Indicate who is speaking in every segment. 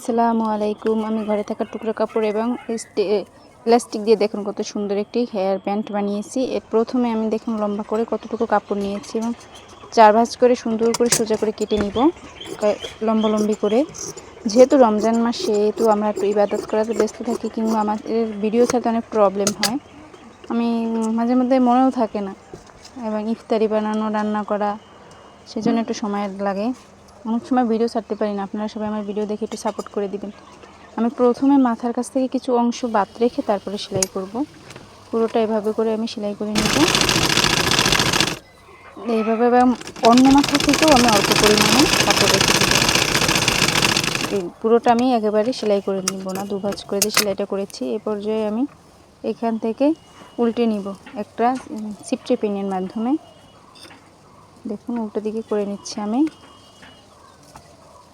Speaker 1: আসসালামু আলাইকুম। আমি ঘরে থাকা টুকরো কাপড় এবং প্লাস্টিক দিয়ে দেখুন কত সুন্দর একটি হেয়ার ব্যান্ড বানিয়েছি। এর প্রথমে আমি দেখুন লম্বা করে কতটুকু কাপড় নিয়েছি এবং 4 ভাঁজ করে সুন্দর করে সোজা করে কেটে নিব লম্বালম্বি করে। যেহেতু রমজান মাস সেহেতু আমরা একটু ইবাদত করাতে ব্যস্ত থাকি, কিংবা আমাদের ভিডিও ছাড়তে অনেক প্রবলেম হয়। আমি মাঝে মধ্যে মনেও থাকে না, এবং ইফতারি বানানো, রান্না করা, সেজন্য একটু সময় লাগে। অনেক সময় ভিডিও ছাড়তে পারি না। আপনারা সবাই আমার ভিডিও দেখে একটু সাপোর্ট করে দিবেন। আমি প্রথমে মাথার কাছ থেকে কিছু অংশ বাদ রেখে তারপরে সেলাই করব। পুরোটা এভাবে করে আমি সেলাই করে নেব এইভাবে, এবং অন্য মাথা থেকেও আমি অল্প পরিমাণে কাপড় রেখে দেব। এই পুরোটা আমি একেবারে সেলাই করে নিব না, দুভাঁজ করে দিয়ে সেলাইটা করেছি। এই পর্যায়ে আমি এখান থেকে উল্টে নিব একটা সিপটে পিনের মাধ্যমে। দেখুন উল্টো দিকে করে নিচ্ছি আমি।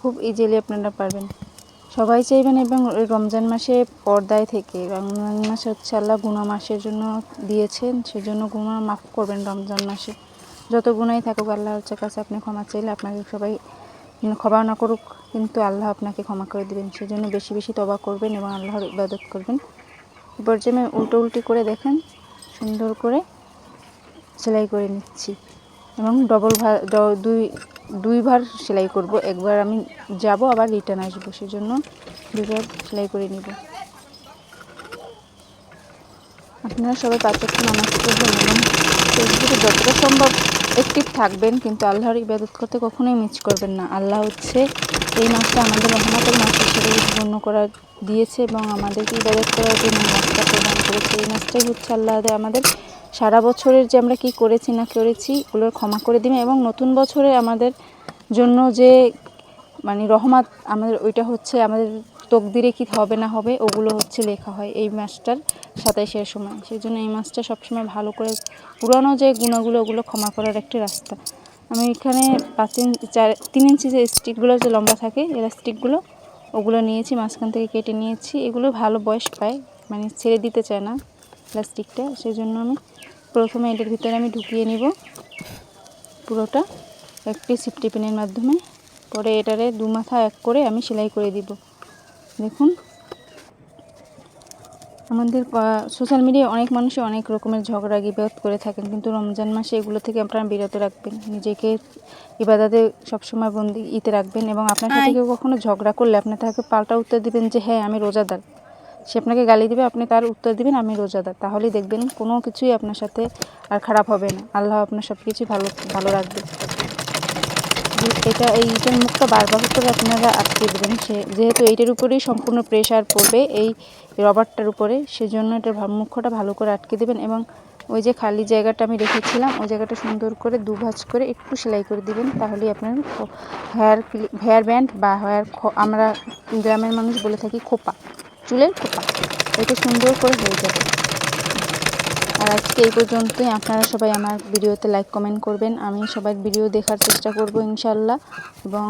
Speaker 1: খুব ইজিলি আপনারা পারবেন, সবাই চাইবেন। এবং রমজান মাসে পর্দায় থেকে, রমজান মাসে হচ্ছে আল্লাহ গুনাহ মাসের জন্য দিয়েছেন, সেজন্য গুনাহ মাফ করবেন। রমজান মাসে যত গুনাহই থাকুক আল্লাহর কাছে আপনি ক্ষমা চাইলে আপনাকে সবাই ক্ষমা না করুক, কিন্তু আল্লাহ আপনাকে ক্ষমা করে দেবেন। সেজন্য বেশি বেশি তওবা করবেন এবং আল্লাহর ইবাদত করবেন। এরপর যে আমি উল্টি করে দেখেন সুন্দর করে সেলাই করে নিচ্ছি, এবং দুইবার সেলাই করব। একবার আমি যাব, আবার রিটার্ন আসবো, সেজন্য দুইবার সেলাই করে নিব। আপনারা সবাই 5 ওয়াক্ত নামাজ পড়বেন এবং ফেসবুকে যতটা সম্ভব অ্যাক্টিভ থাকবেন, কিন্তু আল্লাহর ইবাদত করতে কখনোই মিস করবেন না। আল্লাহ হচ্ছে এই মাসটা আমাদের রহমতের মাস হিসেবে গণ্য করা দিয়েছে এবং আমাদেরকে ইবাদত করার জন্য মাসটা প্রদান করেছে। এই মাসটাই হচ্ছে আল্লাহ আমাদের সারা বছরের যে আমরা কি করেছি না করেছি ওগুলোর ক্ষমা করে দিবেন, এবং নতুন বছরে আমাদের জন্য যে রহমত আমাদের, ওইটা হচ্ছে আমাদের তকদিরে কি হবে না হবে ওগুলো হচ্ছে লেখা হয় এই মাসটার 27-এর সময়। সেই জন্য এই মাসটা সবসময় ভালো করে পুরানো যে গুণাগুলো ওগুলো ক্ষমা করার একটা রাস্তা। আমি এখানে 3 ইঞ্চি যে স্টিকগুলো যে লম্বা থাকে এলাস্টিকগুলো ওগুলো নিয়েছি, মাঝখান থেকে কেটে নিয়েছি। এগুলো ভালো বয়স পায়, ছেড়ে দিতে চায় না প্লাস্টিকটা। সেই জন্য আমি প্রথমে এটার ভিতরে আমি ঢুকিয়ে নিব পুরোটা একটি সিফটি পিনের মাধ্যমে। পরে এটারে 2 মাথা এক করে আমি সেলাই করে দিব। দেখুন আমাদের সোশ্যাল মিডিয়ায় অনেক মানুষই অনেক রকমের ঝগড়া গিবত করে থাকেন, কিন্তু রমজান মাসে এগুলো থেকে আপনারা বিরত রাখবেন। নিজেকে ইবাদতে সবসময় বন্দিতে রাখবেন, এবং আপনার সাথে কেউ কখনো ঝগড়া করলে আপনি তাকে পাল্টা উত্তর দিবেন যে হ্যাঁ আমি রোজাদার। সে আপনাকে গালি দিবে, আপনি তার উত্তর দিবেন আমি রোজাদার। তাহলেই দেখবেন কোনো কিছুই আপনার সাথে আর খারাপ হবে না। আল্লাহ আপনার সব কিছুই ভালো রাখবে। এইটার মুখটা বারবার করে আপনারা আটকে দেবেন। যেহেতু এইটার উপরেই সম্পূর্ণ প্রেশার পড়বে এই রবারটার উপরে, সেজন্য এটার মুখটা ভালো করে আটকে দেবেন। এবং ওই যে খালি জায়গাটা আমি রেখেছিলাম ওই জায়গাটা সুন্দর করে 2 ভাঁজ করে একটু সেলাই করে দিবেন। তাহলেই আপনার হেয়ার ব্যান্ড বা আমরা গ্রামের মানুষ বলে থাকি খোপা, চুলের খোপা, এটা সুন্দর করে হয়ে যাবে। আর আজকে এই পর্যন্তই। আপনারা সবাই আমার ভিডিওতে লাইক কমেন্ট করবেন। আমি সবার ভিডিও দেখার চেষ্টা করব ইনশাল্লাহ, এবং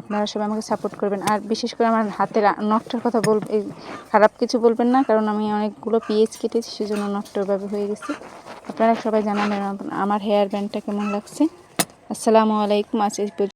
Speaker 1: আপনারা সবাই আমাকে সাপোর্ট করবেন। আর বিশেষ করে আমার হাতের নখটার কথা খারাপ কিছু বলবেন না, কারণ আমি অনেকগুলো পিএইচ কেটেছি, সেজন্য নখটা ওইভাবে হয়ে গেছে। আপনারা সবাই জানাবেন আমার হেয়ার ব্যান্ডটা কেমন লাগছে। আসসালামু আলাইকুম।